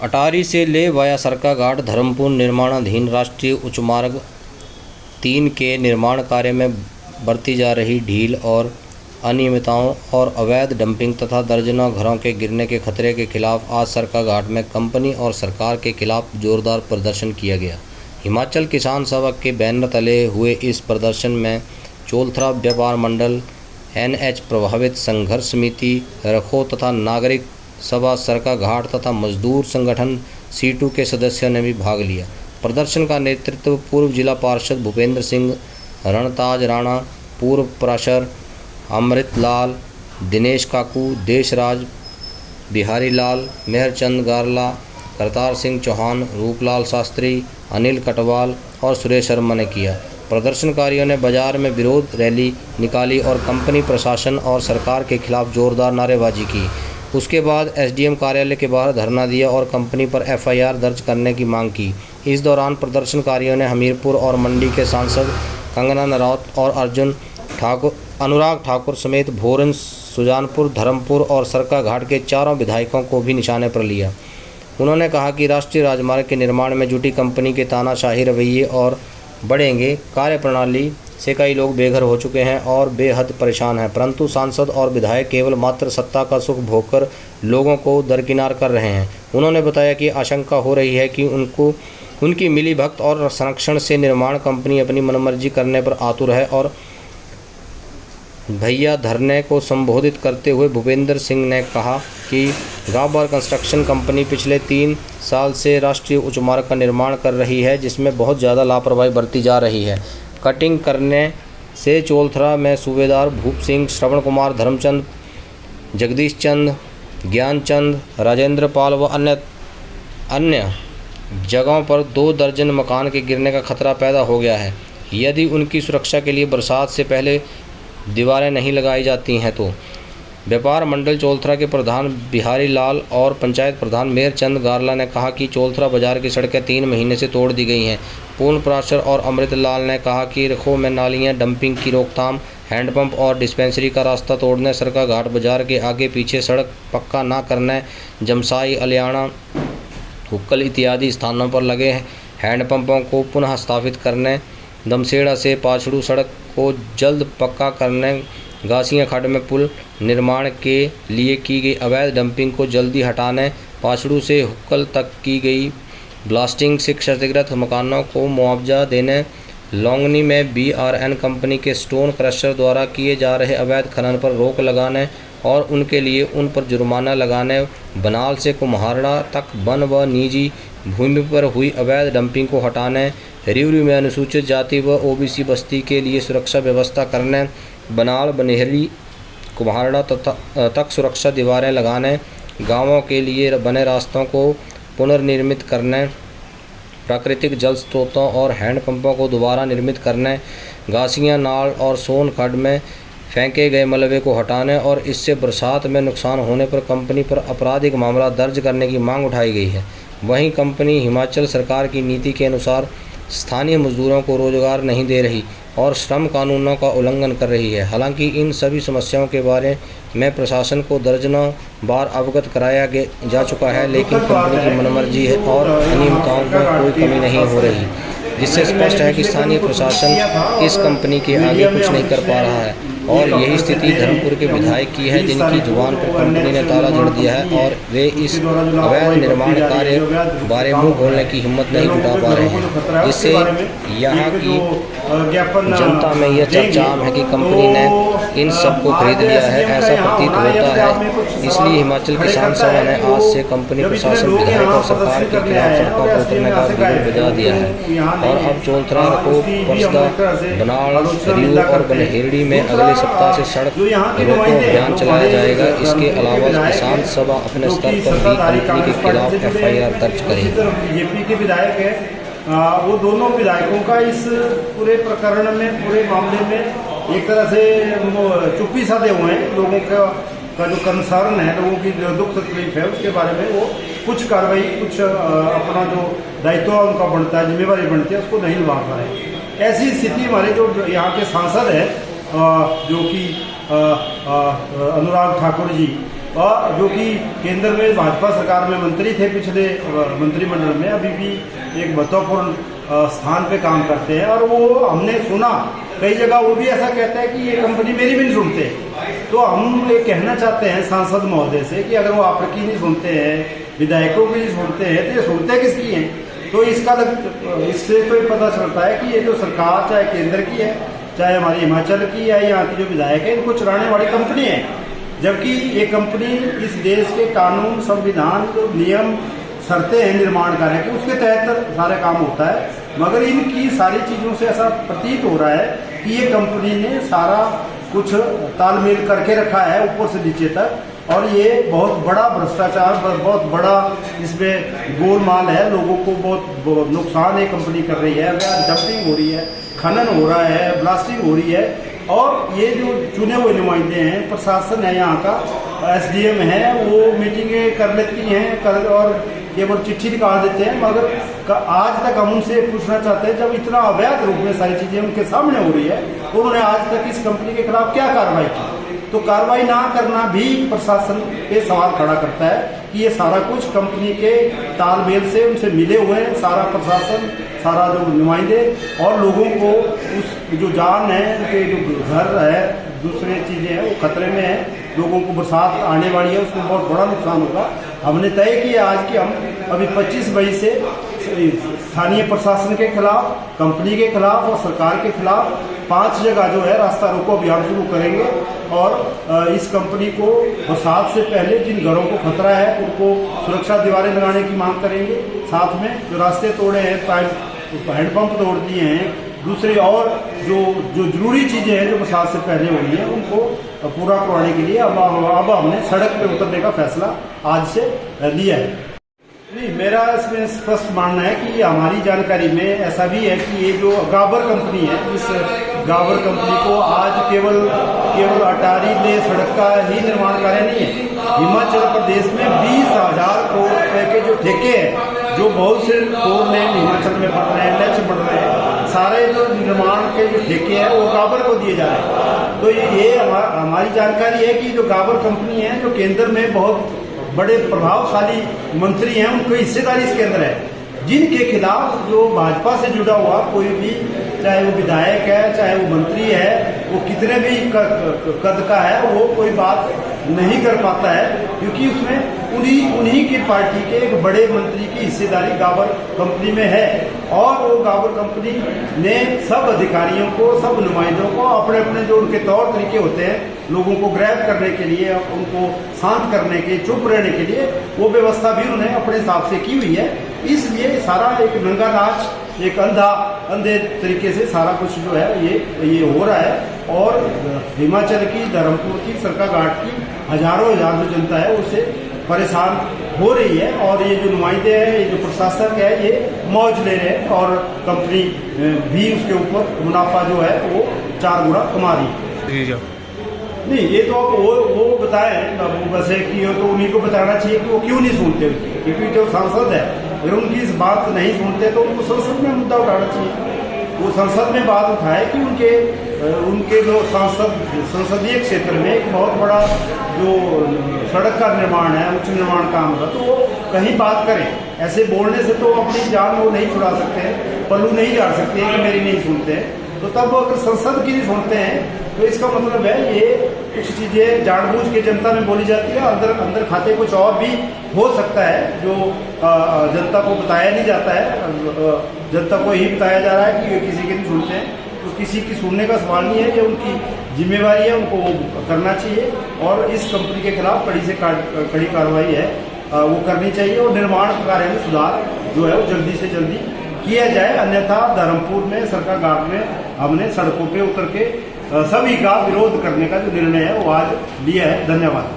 अटारी से ले वाया सरकाघाट धर्मपुर निर्माणाधीन राष्ट्रीय उच्च मार्ग 3 के निर्माण कार्य में बरती जा रही ढील और अनियमितताओं और अवैध डंपिंग तथा दर्जनों घरों के गिरने के खतरे के खिलाफ आज सरकाघाट में कंपनी और सरकार के खिलाफ जोरदार प्रदर्शन किया गया। हिमाचल किसान सभा के बैनर तले हुए इस प्रदर्शन में चोलथरा व्यापार मंडल, NH प्रभावित संघर्ष समिति रखो तथा नागरिक सभा सरकाघाट तथा मजदूर संगठन C2 के सदस्यों ने भी भाग लिया। प्रदर्शन का नेतृत्व पूर्व जिला पार्षद भूपेंद्र सिंह, रणताज राणा, पूर्व प्राशर अमृत लाल, दिनेश काकू, देशराज, बिहारी लाल, मेहरचंद गारला, करतार सिंह चौहान, रूपलाल शास्त्री, अनिल कटवाल और सुरेश शर्मा ने किया। प्रदर्शनकारियों ने बाजार में विरोध रैली निकाली और कंपनी प्रशासन और सरकार के खिलाफ जोरदार नारेबाजी की। उसके बाद SDM कार्यालय के बाहर धरना दिया और कंपनी पर FIR दर्ज करने की मांग की। इस दौरान प्रदर्शनकारियों ने हमीरपुर और मंडी के सांसद कंगना नरौत और अनुराग ठाकुर समेत भोरन, सुजानपुर, धर्मपुर और सरकाघाट के 4 विधायकों को भी निशाने पर लिया। उन्होंने कहा कि राष्ट्रीय राजमार्ग के निर्माण में जुटी कंपनी के तानाशाही रवैये और बढ़ेंगे कार्यप्रणाली से कई लोग बेघर हो चुके हैं और बेहद परेशान हैं, परंतु सांसद और विधायक केवल मात्र सत्ता का सुख भोगकर लोगों को दरकिनार कर रहे हैं। उन्होंने बताया कि आशंका हो रही है कि उनकी मिलीभगत और संरक्षण से निर्माण कंपनी अपनी मनमर्जी करने पर आतुर है। और भैया धरने को संबोधित करते हुए भूपेंद्र सिंह ने कहा कि गांव कंस्ट्रक्शन कंपनी पिछले 3 साल से राष्ट्रीय उच्च मार्ग का निर्माण कर रही है, जिसमें बहुत ज़्यादा लापरवाही बरती जा रही है। कटिंग करने से चोलथरा में सूबेदार भूप सिंह, श्रवण कुमार, धर्मचंद, जगदीश चंद, ज्ञानचंद, राजेंद्र पाल व अन्य जगहों पर 2 दर्जन मकान के गिरने का खतरा पैदा हो गया है। यदि उनकी सुरक्षा के लिए बरसात से पहले दीवारें नहीं लगाई जाती हैं तो व्यापार मंडल चोलथरा के प्रधान बिहारी लाल और पंचायत प्रधान मेहरचंद गारला ने कहा कि चोलथरा बाजार की सड़कें 3 महीने से तोड़ दी गई हैं। पूर्ण प्राशर और अमृत लाल ने कहा कि रखो में नालियां, डंपिंग की रोकथाम, हैंडपंप और डिस्पेंसरी का रास्ता तोड़ने, सरकाघाट बाजार के आगे पीछे सड़क पक्का न करने, जमसाई, अलियाना, हुक्कल इत्यादि स्थानों पर लगे हैंडपंपों को पुनः स्थापित करने, दमसेड़ा से पाछड़ू सड़क को जल्द पक्का करने, घासियाँ खड्ड में पुल निर्माण के लिए की गई अवैध डंपिंग को जल्दी हटाने, पाछड़ू से हुक्कल तक की गई ब्लास्टिंग से क्षतिग्रस्त मकानों को मुआवजा देने, लोंगनी में BRN कंपनी के स्टोन क्रशर द्वारा किए जा रहे अवैध खनन पर रोक लगाने और उनके लिए उन पर जुर्माना लगाने, बनाल से कुम्हारड़ा तक वन व निजी भूमि पर हुई अवैध डंपिंग को हटाने, रिवरी में अनुसूचित जाति व OBC बस्ती के लिए सुरक्षा व्यवस्था करने, बनाल, बनेहली, कुम्हारड़ा तक सुरक्षा दीवारें लगाने, गांवों के लिए बने रास्तों को पुनर्निर्मित करने, प्राकृतिक जल स्रोतों और हैंडपंपों को दोबारा निर्मित करने, घासियाँ, नाल और सोन खड्ड में फेंके गए मलबे को हटाने और इससे बरसात में नुकसान होने पर कंपनी पर आपराधिक मामला दर्ज करने की मांग उठाई गई है। वहीं कंपनी हिमाचल सरकार की नीति के अनुसार स्थानीय मजदूरों को रोजगार नहीं दे रही और श्रम कानूनों का उल्लंघन कर रही है। हालांकि इन सभी समस्याओं के बारे में प्रशासन को दर्जनों बार अवगत कराया जा चुका है, लेकिन कंपनी की मनमर्जी है और अनियमितताओं में कोई कमी नहीं हो रही, जिससे स्पष्ट है कि स्थानीय प्रशासन इस कंपनी के आगे कुछ नहीं कर पा रहा है। और यही स्थिति धर्मपुर के विधायक की है, जिनकी जुबान पर कंपनी ने ताला जड़ दिया है और वे इस अवैध निर्माण कार्य बारे मुंह खोलने की हिम्मत नहीं जुटा पा रहे हैं, जिससे यहाँ की जनता में यह चर्चा आम है कि कंपनी ने इन सबको खरीद लिया है, ऐसा प्रतीत होता है। इसलिए हिमाचल किसान सभा ने आज से कंपनी, प्रशासन, विधायक और सरकार के खिलाफ सड़कों पर उतरने का विरोध बजा दिया है और अब चोलथरा, रखो, परसदा, बनाल, रिऊ और बनेहली में अगले सप्ताह से सड़क रोको अभियान चलाया जाएगा। इसके अलावा किसान सभा अपने स्तर पर भी कंपनी के खिलाफ FIR दर्ज करेगी। जेपी के विधायक है, वो दोनों विधायकों का इस पूरे प्रकरण में, पूरे मामले में एक तरह से चुप्पी साधे हुए हैं। लोगों का जो कंसर्न है, लोगों की जो दुख तकलीफ है, उसके बारे में वो कुछ कार्रवाई, कुछ अपना जो दायित्व उनका बनता है, जिम्मेवारी बनती है, उसको नहीं निभा पा रहे। ऐसी स्थिति हमारे जो यहाँ के सांसद है, जो कि अनुराग ठाकुर जी और जो कि केंद्र में भाजपा सरकार में मंत्री थे, पिछले मंत्रिमंडल में अभी भी एक महत्वपूर्ण स्थान पे काम करते हैं। और वो हमने सुना कई जगह वो भी ऐसा कहता है कि ये कंपनी मेरी भी नहीं सुनते। तो हम ये कहना चाहते हैं सांसद महोदय से कि अगर वो आपकी नहीं सुनते हैं, विधायकों की नहीं सुनते हैं, तो ये सुनते किसकी हैं? तो इससे तो ये पता चलता है कि ये जो सरकार चाहे केंद्र की है, चाहे हमारी हिमाचल की है, यहाँ की जो विधायक है, इनको चलाने वाली कंपनी है। जबकि ये कंपनी इस देश के कानून, संविधान, नियम, शर्तें हैं निर्माण कार्य की, उसके तहत सारा काम होता है। मगर इनकी सारी चीज़ों से ऐसा प्रतीत हो रहा है कि ये कंपनी ने सारा कुछ तालमेल करके रखा है ऊपर से नीचे तक, और ये बहुत बड़ा भ्रष्टाचार, बहुत बड़ा इसमें गोलमाल है। लोगों को बहुत नुकसान ये कंपनी कर रही है। डंपिंग हो रही है, खनन हो रहा है, ब्लास्टिंग हो रही है। और ये जो चुने हुए नुमाइंदे हैं, प्रशासन है यहाँ का, SDM है, वो मीटिंगें कर लेती हैं और केवल चिट्ठी निकाल देते हैं। मगर आज तक हम उनसे पूछना चाहते हैं, जब इतना अवैध रूप में सारी चीज़ें उनके सामने हो रही है, तो उन्होंने आज तक इस कंपनी के खिलाफ क्या कार्रवाई की? तो कार्रवाई ना करना भी प्रशासन पे सवाल खड़ा करता है कि ये सारा कुछ कंपनी के तालमेल से उनसे मिले हुए हैं। सारा प्रशासन, सारा जो नुमाइंदे और लोगों को उस जो जान है, उनके जो घर है, दूसरे चीज़ें हैं, वो खतरे में है। लोगों को बरसात आने वाली है, उसमें बहुत बड़ा नुकसान होगा। हमने तय किया आज कि हम अभी 25 मई से स्थानीय प्रशासन के खिलाफ, कंपनी के खिलाफ और सरकार के खिलाफ 5 जगह जो है रास्ता रोको अभियान शुरू करेंगे। और इस कंपनी को बरसात से पहले जिन घरों को खतरा है उनको सुरक्षा दीवारें लगाने की मांग करेंगे। साथ में जो रास्ते तोड़े हैं, हैंडपंप तोड़ दिए हैं, दूसरी और जो जरूरी चीज़ें हैं जो बरसात से पहले हो रही हैं, उनको पूरा करवाने के लिए अब हमने सड़क पे उतरने का फैसला आज से लिया है। नहीं, मेरा इसमें स्पष्ट मानना है कि हमारी जानकारी में ऐसा भी है कि ये जो गाबर कंपनी है, इस गाबर कंपनी को आज केवल अटारी ले सड़क का ही निर्माण कार्य नहीं है। हिमाचल प्रदेश में 20,000 करोड़ रुपए के जो ठेके हैं, जो बहुत से 4 लेन हिमाचल में बन रहे हैं, लक्ष्य बन रहे हैं, सारे जो निर्माण के जो ठेके हैं वो गाबर को दिए जा रहे हैं। तो ये हमारी जानकारी है कि जो गाबर कंपनी है, जो केंद्र में बहुत बड़े प्रभावशाली मंत्री हैं, उनको हिस्सेदारी इसके अंदर है। जिनके खिलाफ जो भाजपा से जुड़ा हुआ कोई भी, चाहे वो विधायक है, चाहे वो मंत्री है, वो कितने भी कद का है, वो कोई बात नहीं कर पाता है, क्योंकि उसमें उन्हीं की पार्टी के एक बड़े मंत्री की हिस्सेदारी गाबर कंपनी में है। और वो गाबर कंपनी ने सब अधिकारियों को, सब नुमाइंदों को अपने अपने जो उनके तौर तरीके होते हैं, लोगों को ग्रैब करने के लिए, उनको शांत करने के, चुप रहने के लिए, वो व्यवस्था भी उन्होंने अपने हिसाब से की हुई है। इसलिए सारा एक नंगा नाच, एक अंधे तरीके से सारा कुछ जो है ये हो रहा है। और हिमाचल की, धर्मपुर की, सरकाघाट की हजारों जो जनता है उससे परेशान हो रही है। और ये जो नुमाइंदे हैं, ये जो प्रशासक है, ये मौज ले रहे हैं और कंपनी भी उसके ऊपर मुनाफा जो है वो 4 गुना कमा रही है। नहीं, ये तो वो बताएं वैसे कि तो उन्हीं को बताना चाहिए कि वो क्यों नहीं सुनते, क्योंकि जो सांसद है अगर उनकी इस बात नहीं सुनते तो उनको संसद में मुद्दा उठाना चाहिए। वो संसद में बात उठाए कि उनके जो संसदीय क्षेत्र में एक बहुत बड़ा जो सड़क का निर्माण है, उच्च निर्माण काम का, तो वो कहीं बात करें। ऐसे बोलने से तो अपनी जान वो नहीं छुड़ा सकते हैं, पल्लू नहीं झाड़ सकते हैं कि मेरी नहीं सुनते हैं। तो तब अगर संसद की नहीं सुनते हैं तो इसका मतलब है ये कुछ चीज़ें जानबूझ के जनता में बोली जाती है। अंदर खाते कुछ और भी हो सकता है जो जनता को बताया नहीं जाता है, जनता को यही बताया जा रहा है कि ये किसी के नहीं सुनते हैं। तो किसी की सुनने का सवाल नहीं है, ये उनकी जिम्मेवारी है, उनको वो करना चाहिए। और इस कंपनी के खिलाफ कड़ी से कड़ी कार्रवाई है वो करनी चाहिए। और निर्माण कार्य में सुधार जो है वो जल्दी से जल्दी किया जाए, अन्यथा धर्मपुर में, सरकाघाट में हमने सड़कों पे उतर के सभी का विरोध करने का जो निर्णय है वो आज लिया है। धन्यवाद।